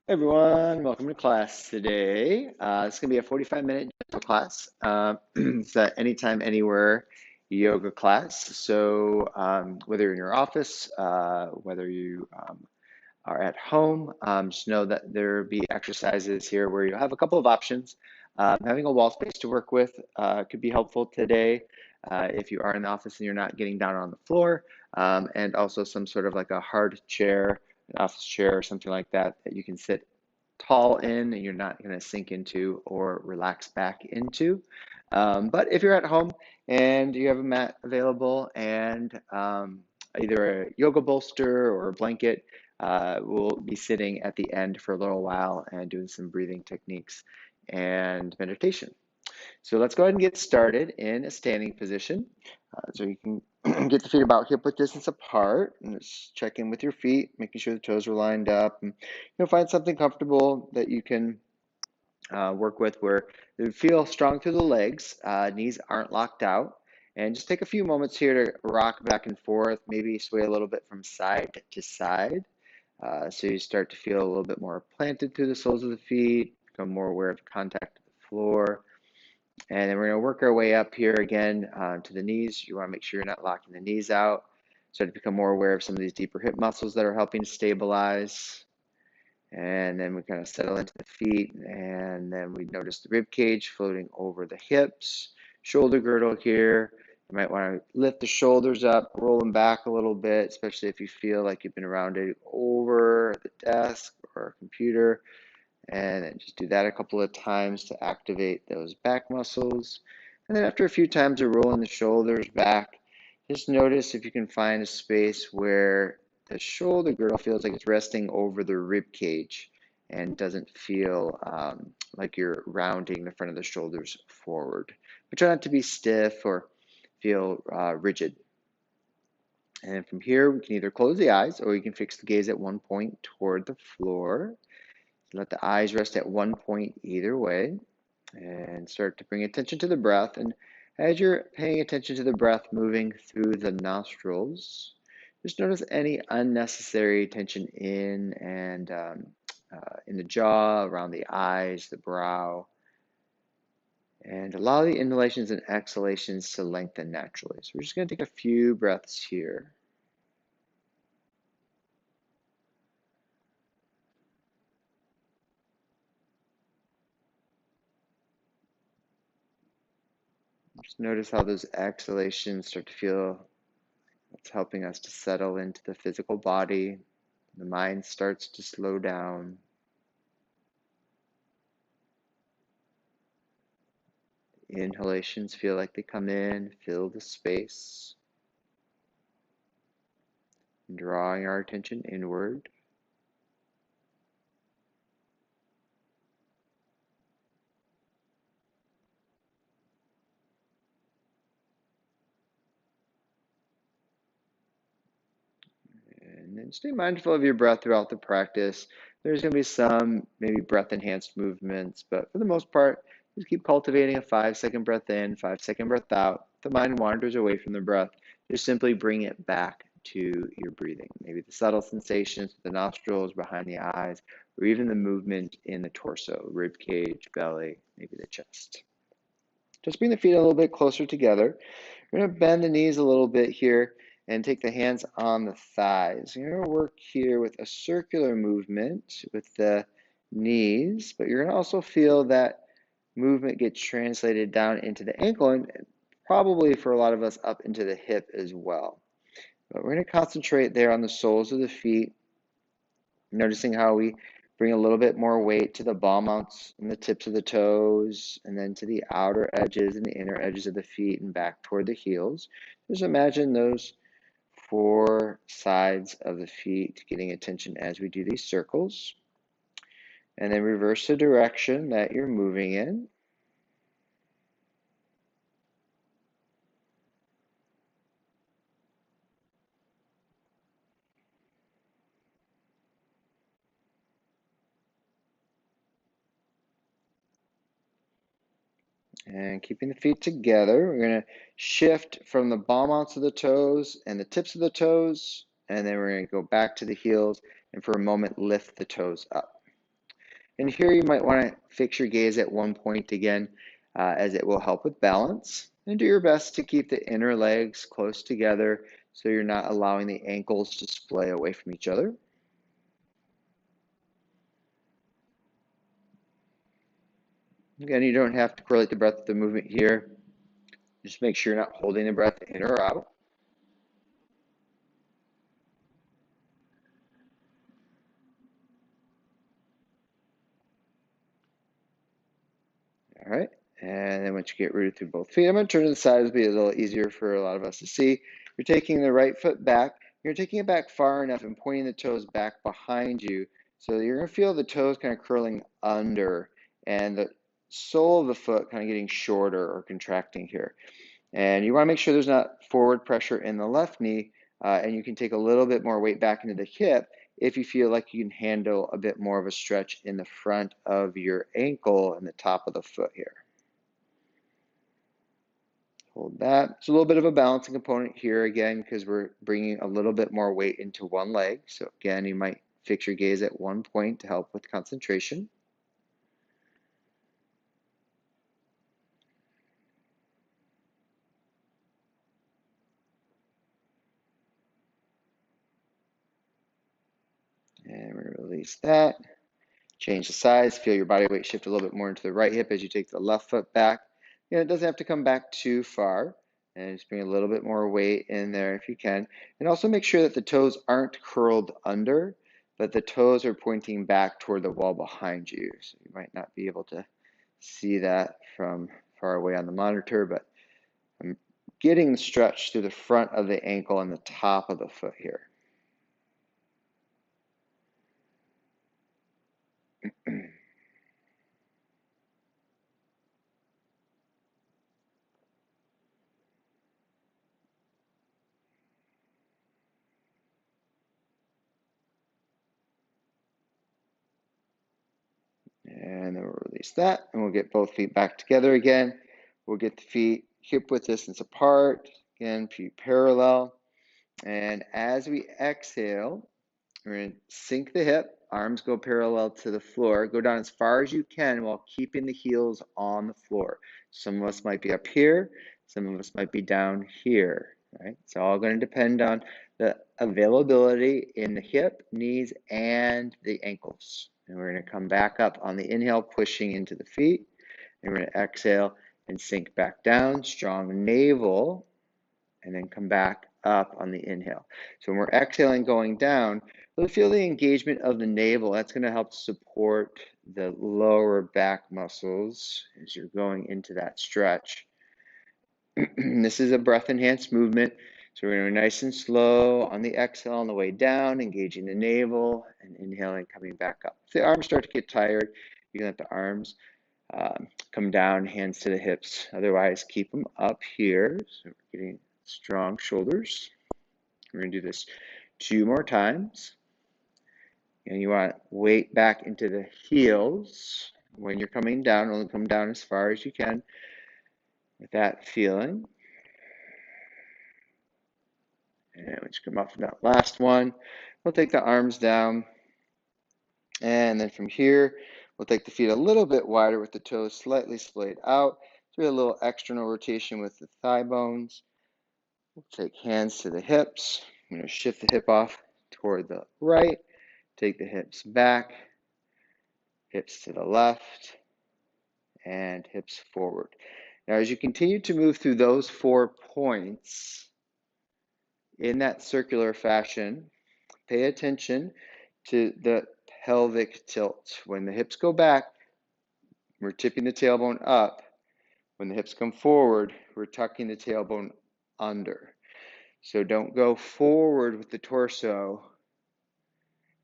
Hey everyone, welcome to class today. It's going to be a 45-minute class. It's a anytime, anywhere yoga class. So whether you're in your office, whether you are at home, just know that there will be exercises here where you'll have a couple of options. Having a wall space to work with could be helpful today if you are in the office and you're not getting down on the floor, and also some sort of like a hard chair, an office chair or something like that that you can sit tall in and you're not going to sink into or relax back into. But if you're at home and you have a mat available and either a yoga bolster or a blanket, we'll be sitting at the end for a little while and doing some breathing techniques and meditation. So let's go ahead and get started in a standing position. So you can get the feet about hip width distance apart and just check in with your feet, making sure the toes are lined up. And find something comfortable that you can work with where you feel strong through the legs, knees aren't locked out. And just take a few moments here to rock back and forth, maybe sway a little bit from side to side. So you start to feel a little bit more planted through the soles of the feet, become more aware of contact with the floor. And then we're going to work our way up here again to the knees. You want to make sure you're not locking the knees out. Start to become more aware of some of these deeper hip muscles that are helping to stabilize. And then we kind of settle into the feet, and then we notice the rib cage floating over the hips, shoulder girdle here. You might want to lift the shoulders up, roll them back a little bit, especially if you feel like you've been rounded over the desk or a computer. And then just do that a couple of times to activate those back muscles. And then after a few times of rolling the shoulders back, just notice if you can find a space where the shoulder girdle feels like it's resting over the rib cage and doesn't feel like you're rounding the front of the shoulders forward. But try not to be stiff or feel rigid. And from here, we can either close the eyes or you can fix the gaze at one point toward the floor. Let the eyes rest at one point either way and start to bring attention to the breath. And as you're paying attention to the breath moving through the nostrils, just notice any unnecessary tension in the jaw, around the eyes, the brow, and allow the inhalations and exhalations to lengthen naturally. So we're just going to take a few breaths here. Just notice how those exhalations start to feel. It's helping us to settle into the physical body. The mind starts to slow down. Inhalations feel like they come in, fill the space, drawing our attention inward. And then stay mindful of your breath throughout the practice. There's going to be some maybe breath enhanced movements, but for the most part, just keep cultivating a 5-second breath in, 5-second breath out. If the mind wanders away from the breath, just simply bring it back to your breathing. Maybe the subtle sensations, the nostrils, behind the eyes, or even the movement in the torso, rib cage, belly, maybe the chest. Just bring the feet a little bit closer together. You're going to bend the knees a little bit here and take the hands on the thighs. You're going to work here with a circular movement with the knees, but you're going to also feel that movement get translated down into the ankle and probably for a lot of us up into the hip as well. But we're going to concentrate there on the soles of the feet, noticing how we bring a little bit more weight to the ball mounts and the tips of the toes, and then to the outer edges and the inner edges of the feet and back toward the heels. Just imagine those four sides of the feet getting attention as we do these circles. And then reverse the direction that you're moving in. And keeping the feet together, we're going to shift from the ball mounts of the toes and the tips of the toes, and then we're going to go back to the heels and for a moment lift the toes up. And here you might want to fix your gaze at one point again, as it will help with balance. And do your best to keep the inner legs close together so you're not allowing the ankles to splay away from each other. Again, you don't have to correlate the breath with the movement here. Just make sure you're not holding the breath in or out. All right, and then once you get rooted through both feet, I'm going to turn to the side. It'll be a little easier for a lot of us to see. You're taking the right foot back. You're taking it back far enough and pointing the toes back behind you. So you're going to feel the toes kind of curling under and the sole of the foot kind of getting shorter or contracting here. And you want to make sure there's not forward pressure in the left knee, and you can take a little bit more weight back into the hip if you feel like you can handle a bit more of a stretch in the front of your ankle and the top of the foot here. Hold that. It's a little bit of a balancing component here again because we're bringing a little bit more weight into one leg. So again, you might fix your gaze at one point to help with concentration. And we're going to release that. Change the size, feel your body weight shift a little bit more into the right hip as you take the left foot back. You know, it doesn't have to come back too far. And just bring a little bit more weight in there if you can. And also make sure that the toes aren't curled under, but the toes are pointing back toward the wall behind you. So you might not be able to see that from far away on the monitor, but I'm getting the stretch through the front of the ankle and the top of the foot here. And then we'll release that, and we'll get both feet back together again. We'll get the feet hip width distance apart. Again, feet parallel. And as we exhale, we're going to sink the hip, arms go parallel to the floor. Go down as far as you can while keeping the heels on the floor. Some of us might be up here, some of us might be down here. Right? It's all going to depend on the availability in the hip, knees, and the ankles. And we're going to come back up on the inhale, pushing into the feet. And we're going to exhale and sink back down, strong navel, and then come back up on the inhale. So when we're exhaling, going down, really feel the engagement of the navel. That's going to help support the lower back muscles as you're going into that stretch. This is a breath enhanced movement. So we're going to go nice and slow on the exhale on the way down, engaging the navel and inhaling, coming back up. If the arms start to get tired, you can let the arms come down, hands to the hips. Otherwise, keep them up here. So we're getting strong shoulders. We're going to do this 2 more times. And you want weight back into the heels when you're coming down. Only come down as far as you can with that feeling. And once you come up from that last one, we'll take the arms down. And then from here, we'll take the feet a little bit wider with the toes slightly splayed out. Do a little external rotation with the thigh bones. We'll take hands to the hips. I'm going to shift the hip off toward the right. Take the hips back, hips to the left, and hips forward. Now, as you continue to move through those 4 points in that circular fashion, pay attention to the pelvic tilt. When the hips go back, we're tipping the tailbone up. When the hips come forward, we're tucking the tailbone under. So don't go forward with the torso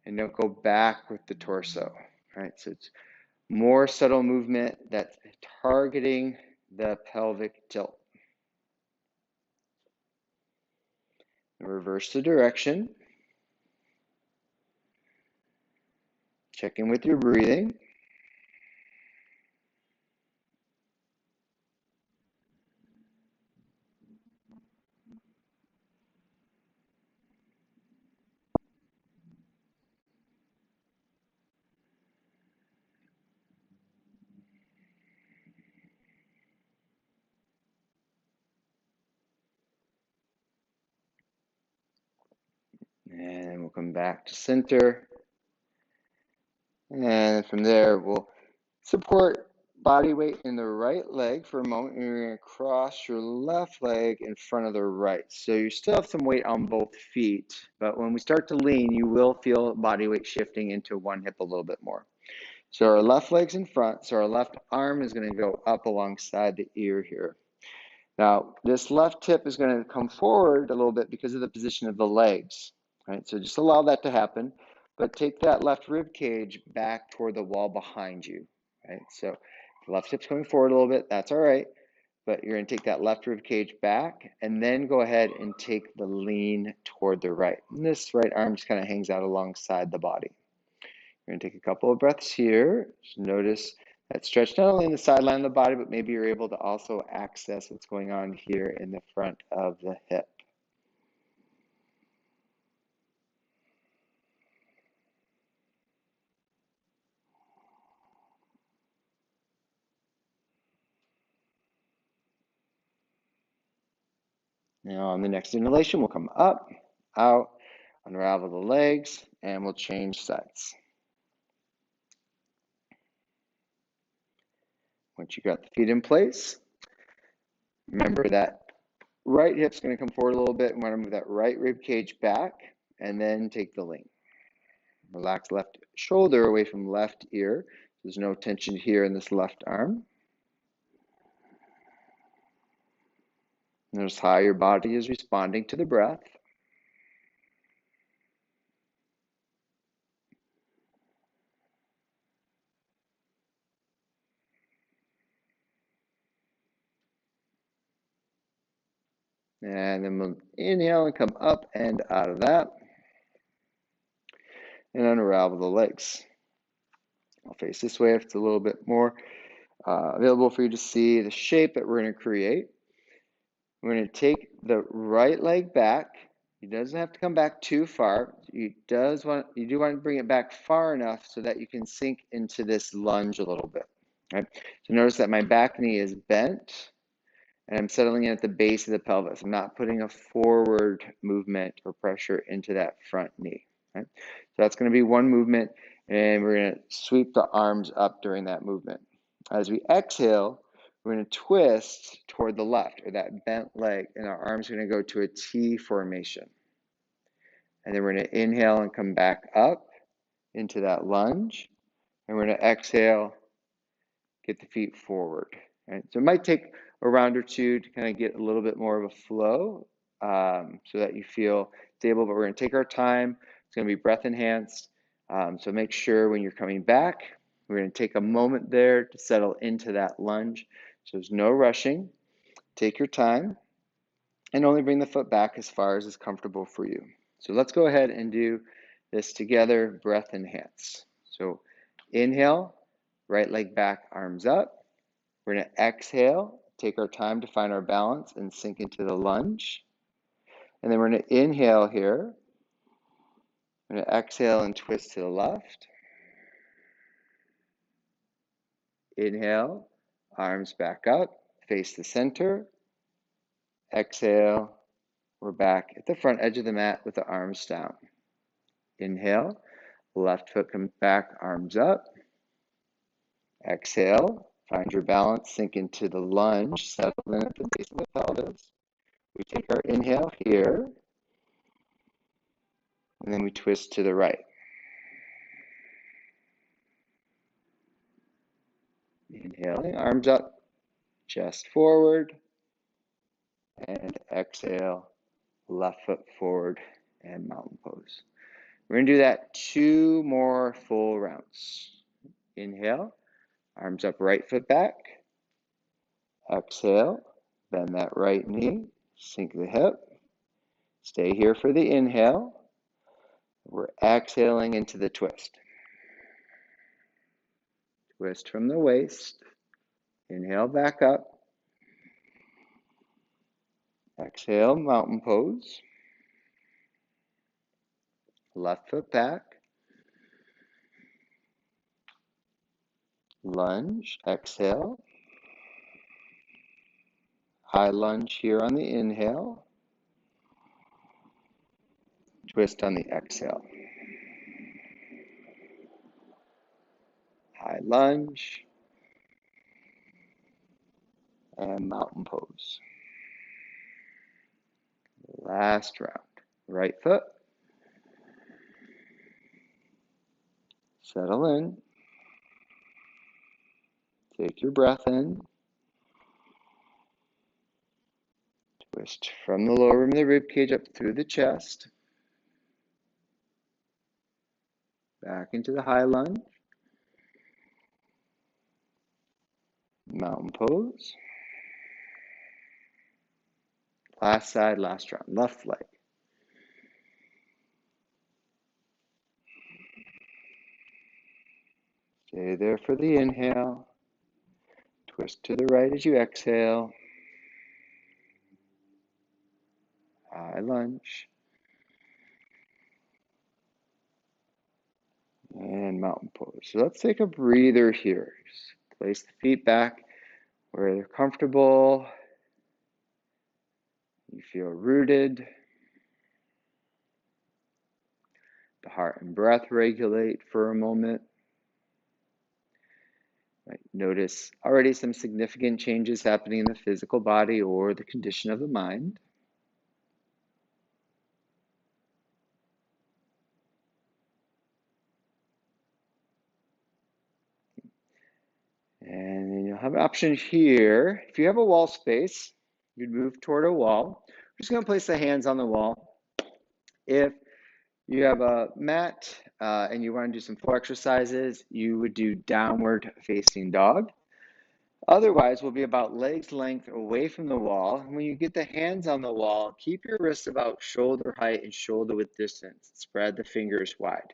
and don't go back with the torso, right? So it's more subtle movement that's targeting the pelvic tilt. Reverse the direction. Check in with your breathing. we'll come back to center. And from there, we'll support body weight in the right leg for a moment. And you're going to cross your left leg in front of the right. So you still have some weight on both feet, but when we start to lean, you will feel body weight shifting into one hip a little bit more. So our left leg's in front, so our left arm is going to go up alongside the ear here. Now, this left hip is going to come forward a little bit because of the position of the legs, right? So just allow that to happen, but take that left rib cage back toward the wall behind you, right? So the left hip's coming forward a little bit, that's all right, but you're going to take that left rib cage back and then go ahead and take the lean toward the right. And this right arm just kind of hangs out alongside the body. You're going to take a couple of breaths here. Just notice that stretch not only in the sideline of the body, but maybe you're able to also access what's going on here in the front of the hip. Now on the next inhalation, we'll come up, out, unravel the legs, and we'll change sides. Once you got the feet in place, remember that right hip's going to come forward a little bit. We want to move that right rib cage back and then take the lean. Relax left shoulder away from left ear. There's no tension here in this left arm. Notice how your body is responding to the breath. And then we'll inhale and come up and out of that. And unravel the legs. I'll face this way if it's a little bit more available for you to see the shape that we're going to create. We're going to take the right leg back. It doesn't have to come back too far. You do want to bring it back far enough so that you can sink into this lunge a little bit. Right? So notice that my back knee is bent and I'm settling in at the base of the pelvis. I'm not putting a forward movement or pressure into that front knee. Right? So that's going to be one movement, and we're going to sweep the arms up during that movement. As we exhale, we're going to twist toward the left, or that bent leg, and our arms are going to go to a T formation. And then we're going to inhale and come back up into that lunge, and we're going to exhale, get the feet forward. Right? So it might take a round or two to kind of get a little bit more of a flow so that you feel stable, but we're going to take our time. It's going to be breath enhanced. So make sure when you're coming back, we're going to take a moment there to settle into that lunge. So there's no rushing. Take your time and only bring the foot back as far as is comfortable for you. So let's go ahead and do this together, breath enhance. So inhale, right leg back, arms up. We're going to exhale, take our time to find our balance and sink into the lunge. And then we're going to inhale here. We're going to exhale and twist to the left. Inhale, arms back up, face the center. Exhale, we're back at the front edge of the mat with the arms down. Inhale, left foot comes back, arms up. Exhale, find your balance, sink into the lunge, settle in at the base of the pelvis. We take our inhale here, and then we twist to the right. Inhaling, arms up, chest forward, and exhale, left foot forward, and mountain pose. We're going to do that 2 more full rounds. Inhale, arms up, right foot back. Exhale, bend that right knee, sink the hip. Stay here for the inhale. We're exhaling into the twist. Twist from the waist. Inhale back up. Exhale, mountain pose. Left foot back. Lunge, exhale. High lunge here on the inhale. Twist on the exhale. High lunge. And mountain pose. Last round. Right foot. Settle in. Take your breath in. Twist from the lower rim of the rib cage up through the chest. Back into the high lunge. Mountain pose. Last side, last round. Left leg. Stay there for the inhale. Twist to the right as you exhale. High lunge. And mountain pose. So let's take a breather here. Just place the feet back where they're comfortable. You feel rooted. The heart and breath regulate for a moment. Right. Notice already some significant changes happening in the physical body or the condition of the mind. And then you'll have an option here. If you have a wall space, you'd move toward a wall. We're just going to place the hands on the wall. If you have a mat and you want to do some floor exercises, you would do downward facing dog. Otherwise, we'll be about legs length away from the wall. And when you get the hands on the wall, keep your wrists about shoulder height and shoulder width distance. Spread the fingers wide.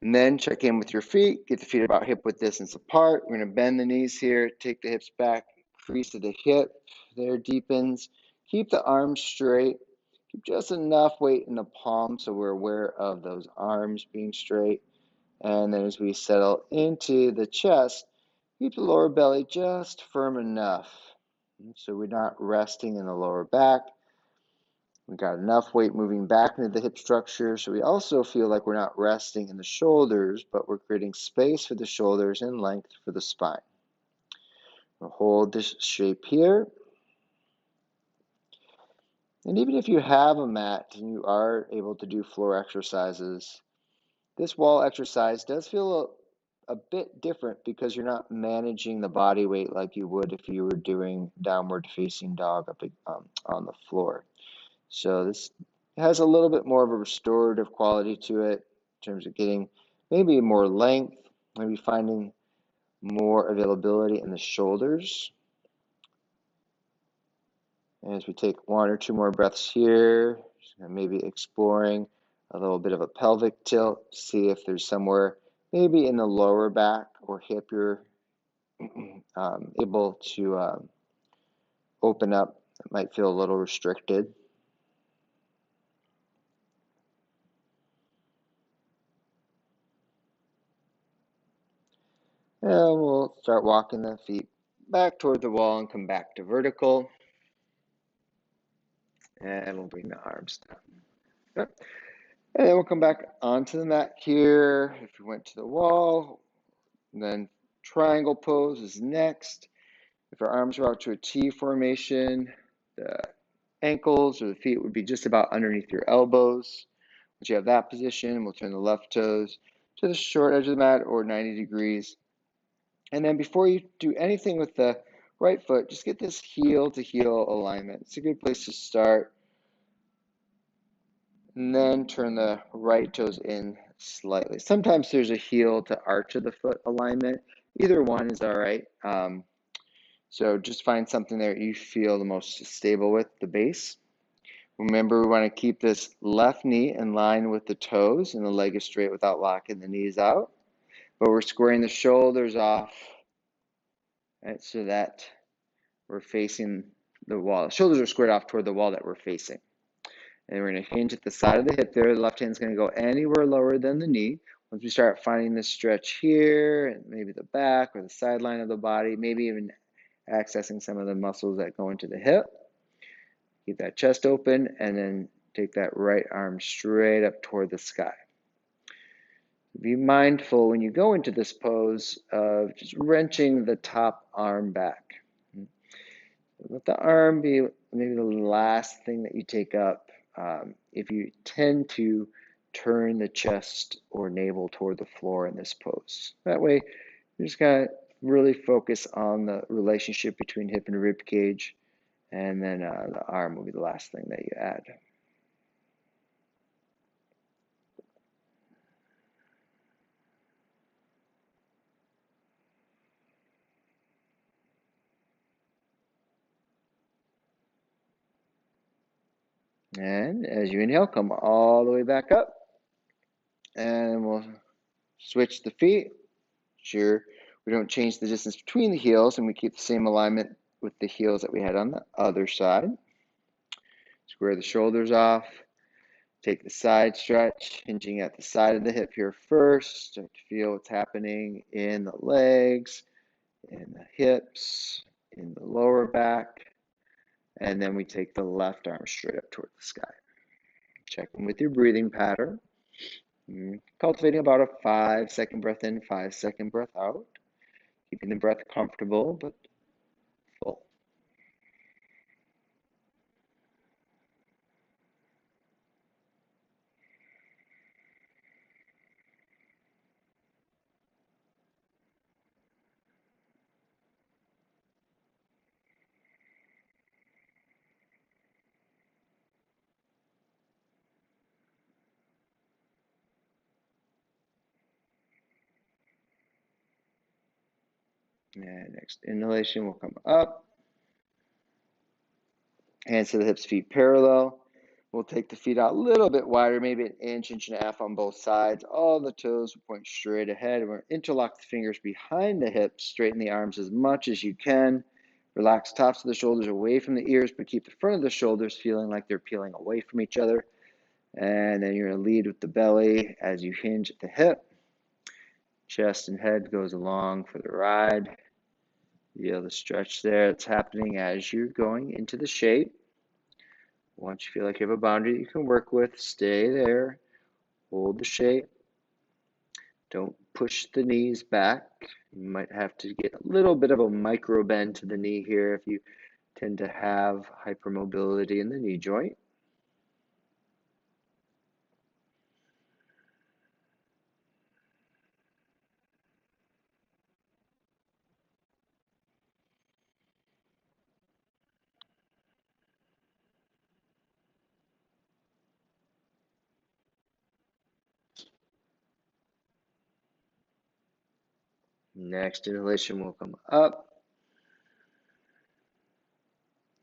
And then check in with your feet. Get the feet about hip width distance apart. We're going to bend the knees here. Take the hips back. Crease of the hip there deepens. Keep the arms straight. Keep just enough weight in the palm so we're aware of those arms being straight. And then as we settle into the chest, keep the lower belly just firm enough. So we're not resting in the lower back. We've got enough weight moving back into the hip structure. So we also feel like we're not resting in the shoulders, but we're creating space for the shoulders and length for the spine. We'll hold this shape here. And even if you have a mat and you are able to do floor exercises, this wall exercise does feel a bit different because you're not managing the body weight like you would if you were doing downward facing dog up on the floor. So this has a little bit more of a restorative quality to it in terms of getting maybe more length, maybe finding more availability in the shoulders. And as we take one or two more breaths here, maybe exploring a little bit of a pelvic tilt, see if there's somewhere maybe in the lower back or hip you're able to open up. It might feel a little restricted. And we'll start walking the feet back toward the wall and come back to vertical. And we'll bring the arms down. Yep. And then we'll come back onto the mat here. If you went to the wall, and then triangle pose is next. If our arms are out to a T formation, the ankles or the feet would be just about underneath your elbows. Once you have that position, we'll turn the left toes to the short edge of the mat or 90 degrees. And then before you do anything with the right foot, just get this heel to heel alignment. It's a good place to start. And then turn the right toes in slightly. Sometimes there's a heel to arch of the foot alignment. Either one is all right. So just find something there you feel the most stable with, the base. Remember, we want to keep this left knee in line with the toes and the leg is straight without locking the knees out. But we're squaring the shoulders off, right, so that we're facing the wall. The shoulders are squared off toward the wall that we're facing. And we're going to hinge at the side of the hip there. The left hand's going to go anywhere lower than the knee. Once we start finding this stretch here, and maybe the back or the sideline of the body, maybe even accessing some of the muscles that go into the hip. Keep that chest open and then Take that right arm straight up toward the sky. Be mindful when you go into this pose of just wrenching the top arm back. Let the arm be maybe the last thing that you take up. If you tend to turn the chest or navel toward the floor in this pose. That way, you're just going to really focus on the relationship between hip and rib cage, and then the arm will be the last thing that you add. And as you inhale, come all the way back up. And we'll switch the feet. Sure, we don't change the distance between the heels, and we keep the same alignment with the heels that we had on the other side. Square the shoulders off. Take the side stretch, hinging at the side of the hip here first. Start to feel what's happening in the legs, in the hips, in the lower back. And then we take the left arm straight up toward the sky. Check in with your breathing pattern. Cultivating about a 5-second breath in, 5-second breath out. Keeping the breath comfortable but full. And next inhalation will come up. Hands to the hips, feet parallel. We'll take the feet out a little bit wider, maybe an inch, inch and a half on both sides. All the toes will point straight ahead. We're going to interlock the fingers behind the hips. Straighten the arms as much as you can. Relax tops of the shoulders away from the ears, but keep the front of the shoulders feeling like they're peeling away from each other. And then you're going to lead with the belly as you hinge at the hip. Chest and head goes along for the ride. Feel the stretch there that's happening as you're going into the shape. Once you feel like you have a boundary you can work with, stay there. Hold the shape. Don't push the knees back. You might have to get a little bit of a micro bend to the knee here if you tend to have hypermobility in the knee joint. Next inhalation will come up.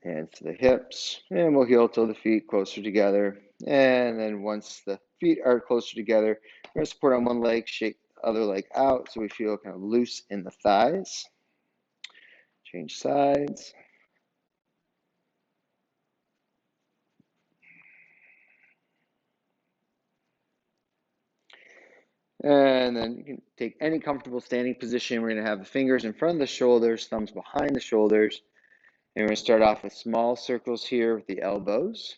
Hands to the hips, and we'll heel till the feet closer together. And then once the feet are closer together, we're going to support on one leg, shake the other leg out so we feel kind of loose in the thighs. Change sides. And then you can take any comfortable standing position. We're going to have the fingers in front of the shoulders, thumbs behind the shoulders. And we're going to start off with small circles here with the elbows.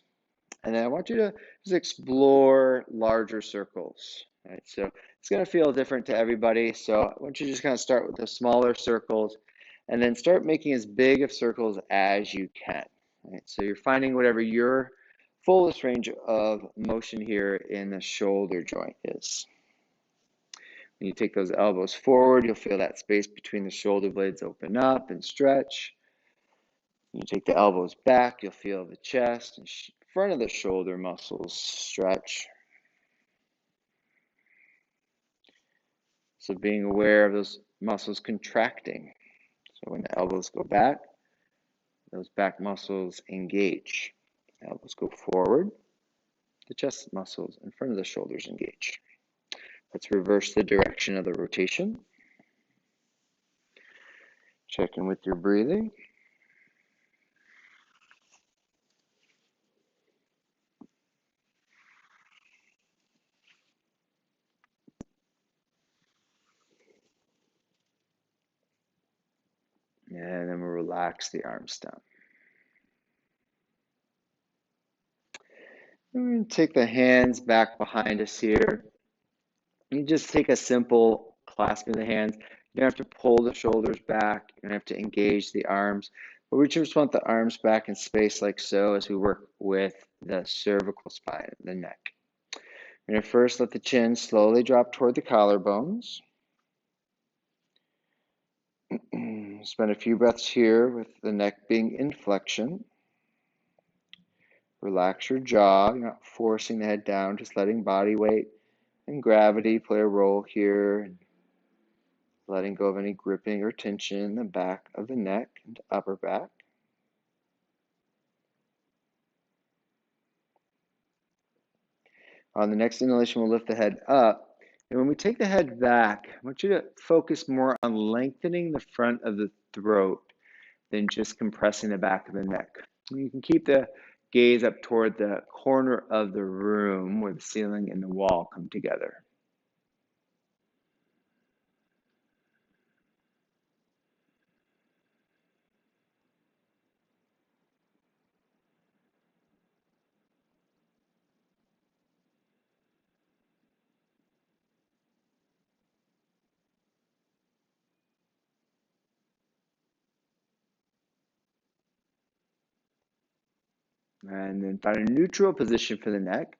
And then I want you to just explore larger circles. Right? So it's going to feel different to everybody. So I want you to just kind of start with the smaller circles and then start making as big of circles as you can. Right? So you're finding whatever your fullest range of motion here in the shoulder joint is. When you take those elbows forward, you'll feel that space between the shoulder blades open up and stretch. When you take the elbows back, you'll feel the chest and front of the shoulder muscles stretch. So being aware of those muscles contracting. So when the elbows go back, those back muscles engage. Elbows go forward, the chest muscles in front of the shoulders engage. Let's reverse the direction of the rotation. Check in with your breathing. And then we'll relax the arms down. We're going to take the hands back behind us here. You just take a simple clasp of the hands. You don't have to pull the shoulders back. You don't have to engage the arms. But we just want the arms back in space like so as we work with the cervical spine, the neck. We're going to first let the chin slowly drop toward the collarbones. Spend a few breaths here with the neck being in flexion. Relax your jaw. You're not forcing the head down, just letting body weight and gravity play a role here. And letting go of any gripping or tension in the back of the neck and upper back. On the next inhalation, we'll lift the head up. And when we take the head back, I want you to focus more on lengthening the front of the throat than just compressing the back of the neck. You can keep the gaze up toward the corner of the room where the ceiling and the wall come together. And then find a neutral position for the neck.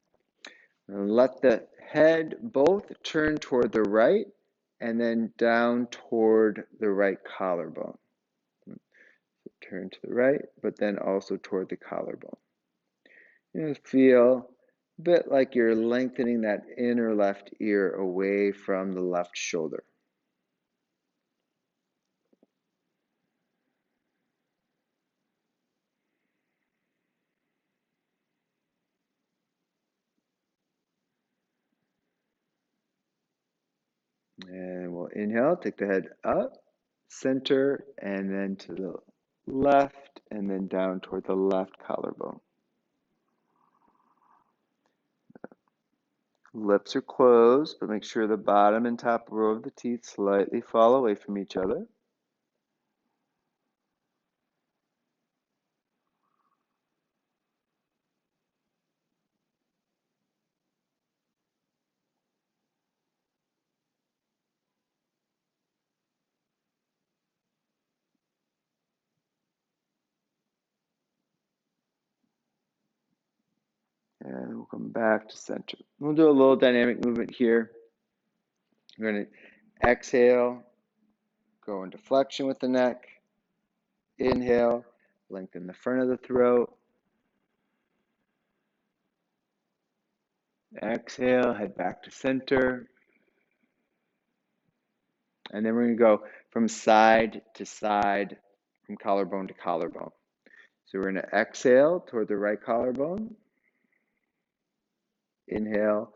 And let the head both turn toward the right and then down toward the right collarbone. Turn to the right, but then also toward the collarbone. You feel a bit like you're lengthening that inner left ear away from the left shoulder. And we'll inhale, take the head up, center, and then to the left, and then down toward the left collarbone. Lips are closed, but make sure the bottom and top row of the teeth slightly fall away from each other. And we'll come back to center. We'll do a little dynamic movement here. We're going to exhale, go into flexion with the neck. Inhale, lengthen the front of the throat. Exhale, head back to center. And then we're going to go from side to side, from collarbone to collarbone. So we're going to exhale toward the right collarbone. Inhale,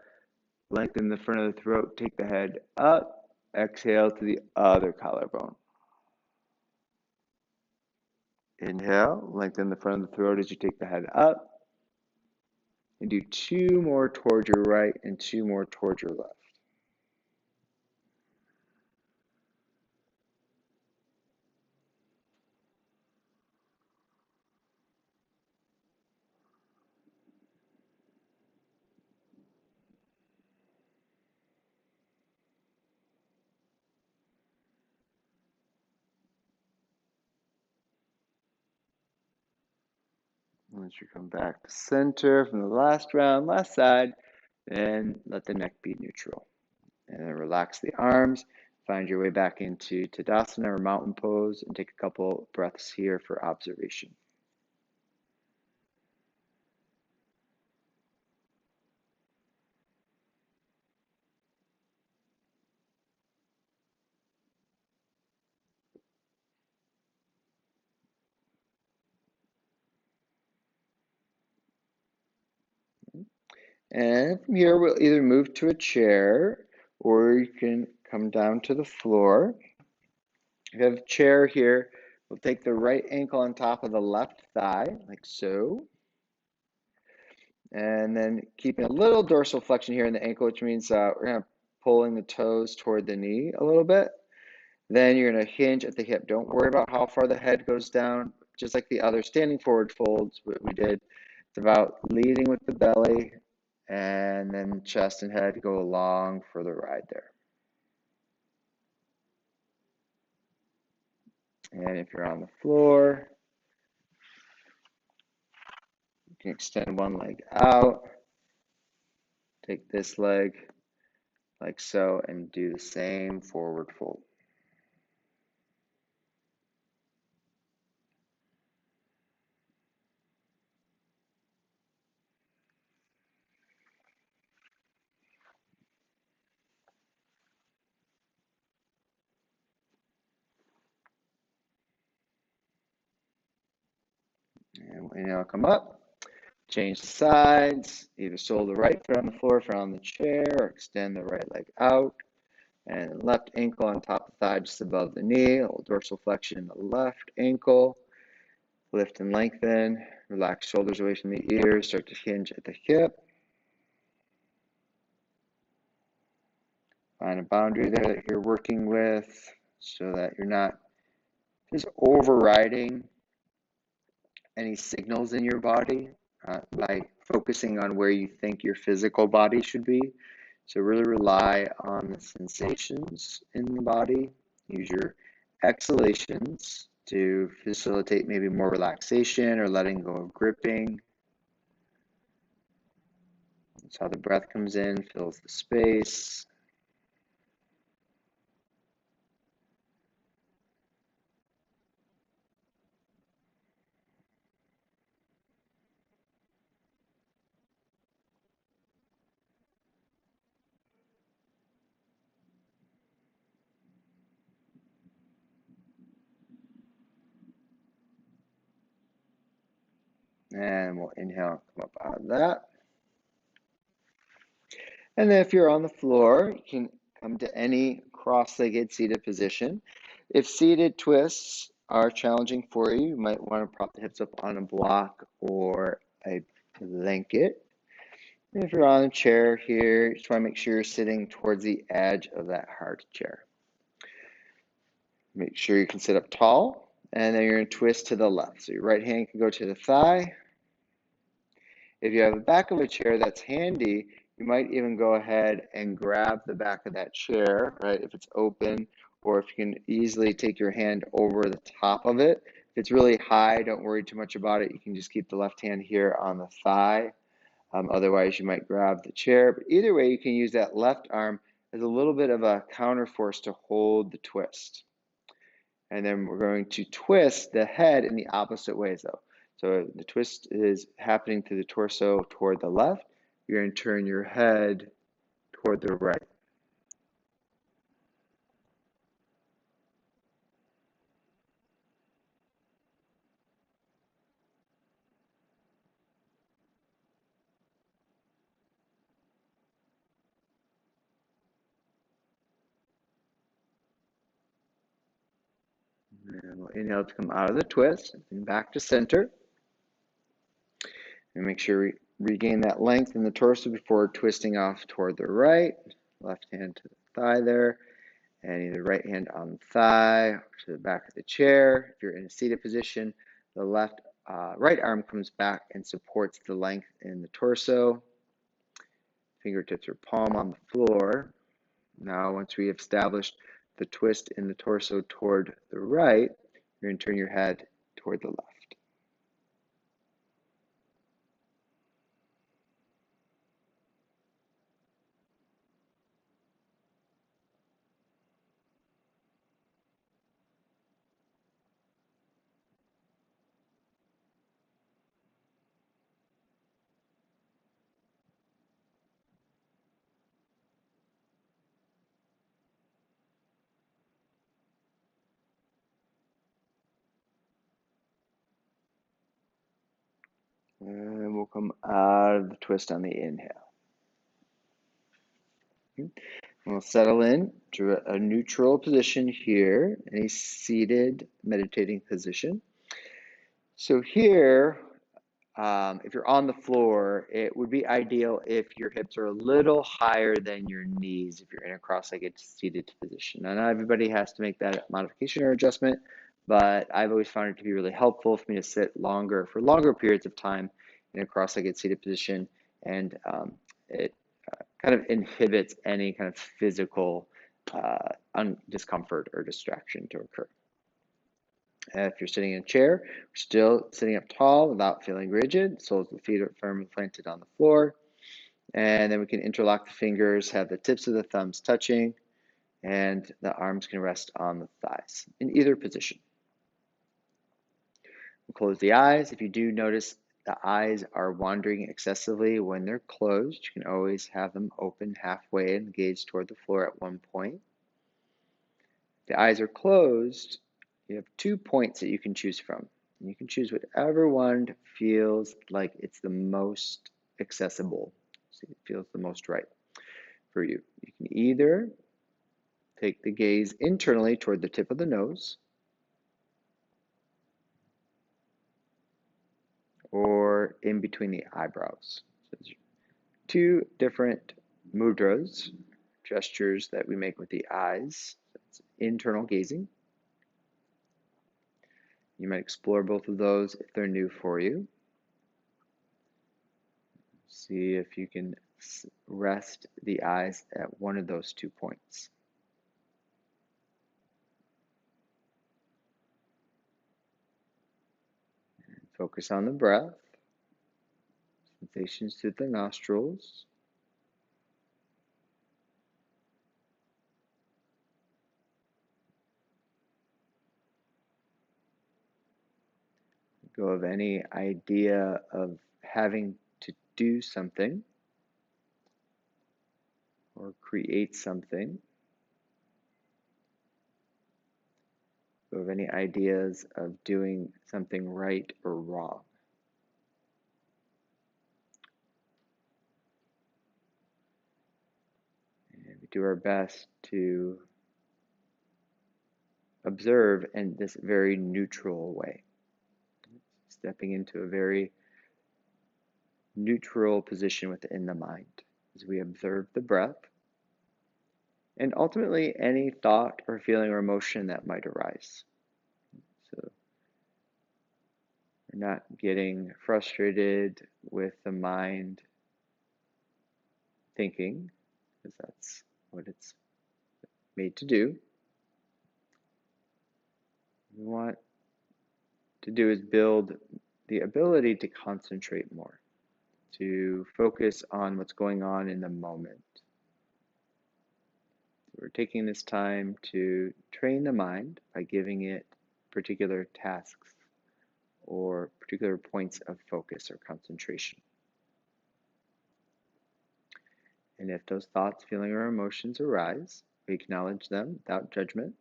lengthen the front of the throat, take the head up. Exhale to the other collarbone. Inhale, lengthen the front of the throat as you take the head up. And do 2 more towards your right and 2 more towards your left. Once you come back to center from the last round, last side, then let the neck be neutral. And then relax the arms, find your way back into Tadasana or mountain pose, and take a couple breaths here for observation. And from here, we'll either move to a chair or you can come down to the floor. If you have a chair here, we'll take the right ankle on top of the left thigh, like so. And then keeping a little dorsal flexion here in the ankle, which means we're going to pulling the toes toward the knee a little bit. Then you're going to hinge at the hip. Don't worry about how far the head goes down, just like the other standing forward folds, what we did. It's about leading with the belly, and then chest and head go along for the ride there. And if you're on the floor, you can extend one leg out, take this leg like so, and do the same forward fold. And inhale, come up, change the sides, either shoulder right foot on the floor, foot on the chair, or extend the right leg out. And left ankle on top of the thigh, just above the knee, a little dorsal flexion in the left ankle. Lift and lengthen, relax shoulders away from the ears, start to hinge at the hip. Find a boundary there that you're working with so that you're not just overriding any signals in your body by focusing on where you think your physical body should be. So really rely on the sensations in the body. Use your exhalations to facilitate maybe more relaxation or letting go of gripping. That's how the breath comes in, fills the space. And we'll inhale, come up out of that. And then if you're on the floor, you can come to any cross-legged seated position. If seated twists are challenging for you, you might want to prop the hips up on a block or a blanket. And if you're on a chair here, you just want to make sure you're sitting towards the edge of that hard chair. Make sure you can sit up tall, and then you're going to twist to the left. So your right hand can go to the thigh. If you have the back of a chair that's handy, you might even go ahead and grab the back of that chair, right, if it's open, or if you can easily take your hand over the top of it. If it's really high, don't worry too much about it. You can just keep the left hand here on the thigh. Otherwise, you might grab the chair. But either way, you can use that left arm as a little bit of a counter force to hold the twist. And then we're going to twist the head in the opposite ways, though. So the twist is happening to the torso toward the left. You're going to turn your head toward the right. And we'll inhale to come out of the twist and back to center. And make sure we regain that length in the torso before twisting off toward the right. Left hand to the thigh there. And either right hand on the thigh or to the back of the chair. If you're in a seated position, the right arm comes back and supports the length in the torso. Fingertips are palm on the floor. Now, once we have established the twist in the torso toward the right, you're going to turn your head toward the left. And we'll come out of the twist on the inhale. And we'll settle in to a neutral position here, a seated meditating position. So here, if you're on the floor, it would be ideal if your hips are a little higher than your knees if you're in a cross-legged seated position. Now, not everybody has to make that modification or adjustment, but I've always found it to be really helpful for me to sit longer, for longer periods of time in a cross-legged seated position, and it kind of inhibits any kind of physical discomfort or distraction to occur. If you're sitting in a chair, we're still sitting up tall without feeling rigid. Soles of the feet are firmly planted on the floor. And then we can interlock the fingers, have the tips of the thumbs touching, and the arms can rest on the thighs in either position. We'll close the eyes. If you do notice the eyes are wandering excessively when they're closed, you can always have them open halfway and gaze toward the floor at one point. If the eyes are closed, you have 2 points that you can choose from. And you can choose whatever one feels like it's the most accessible, so it feels the most right for you. You can either take the gaze internally toward the tip of the nose, or in between the eyebrows. So there's 2 different mudras, gestures that we make with the eyes. That's internal gazing. You might explore both of those if they're new for you. See if you can rest the eyes at one of those 2 points. Focus on the breath, sensations through the nostrils. Go of any idea of having to do something or create something. Go of any ideas of doing something right or wrong. And we do our best to observe in this very neutral way, stepping into a very neutral position within the mind as we observe the breath and ultimately any thought or feeling or emotion that might arise. So we're not getting frustrated with the mind thinking, because that's what it's made to do. What we want to do is build the ability to concentrate more, to focus on what's going on in the moment. We're taking this time to train the mind by giving it particular tasks or particular points of focus or concentration. And if those thoughts, feelings, or emotions arise, we acknowledge them without judgment,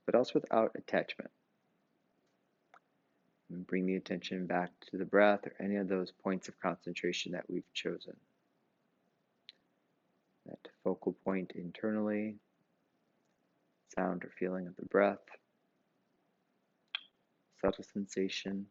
but also without attachment. And bring the attention back to the breath or any of those points of concentration that we've chosen. That focal point internally, sound or feeling of the breath, subtle sensation.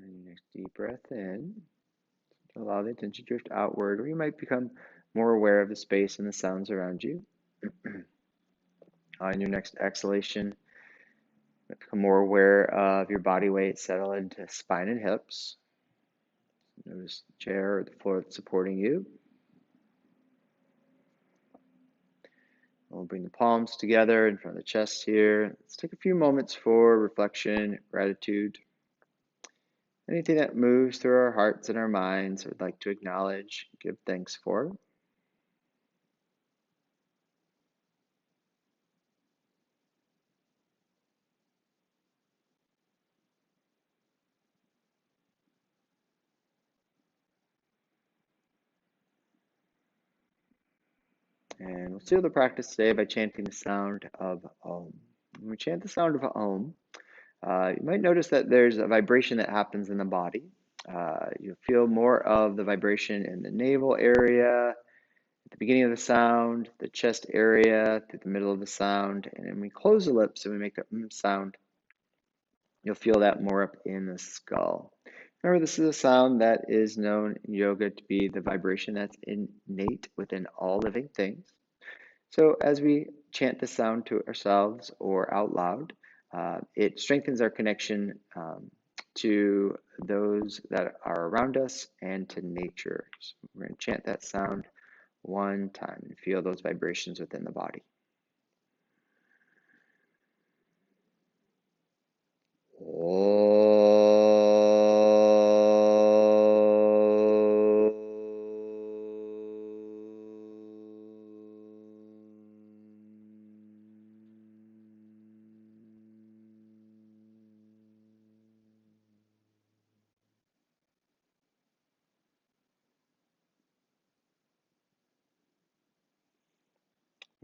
And next deep breath in. Allow the attention to drift outward, or you might become more aware of the space and the sounds around you. On your next exhalation, become more aware of your body weight, settle into spine and hips. Notice the chair or the floor that's supporting you. We'll bring the palms together in front of the chest here. Let's take a few moments for reflection, gratitude. Anything that moves through our hearts and our minds, we'd like to acknowledge, give thanks for. And we'll seal the practice today by chanting the sound of Om. When we chant the sound of Om, you might notice that there's a vibration that happens in the body. You'll feel more of the vibration in the navel area, at the beginning of the sound, the chest area, through the middle of the sound, and when we close the lips and we make the sound, you'll feel that more up in the skull. Remember, this is a sound that is known in yoga to be the vibration that's innate within all living things. So as we chant the sound to ourselves or out loud, it strengthens our connection to those that are around us and to nature. So we're going to chant that sound one time and feel those vibrations within the body.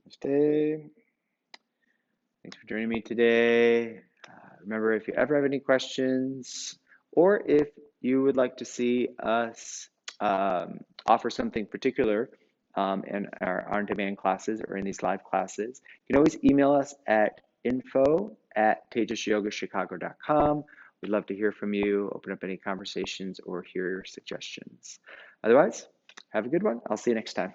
Stay. Thanks for joining me today. Remember, if you ever have any questions, or if you would like to see us offer something particular in our on-demand classes or in these live classes, you can always email us at info@tejasyogachicago.com. We'd love to hear from you, open up any conversations, or hear your suggestions. Otherwise, have a good one. I'll see you next time.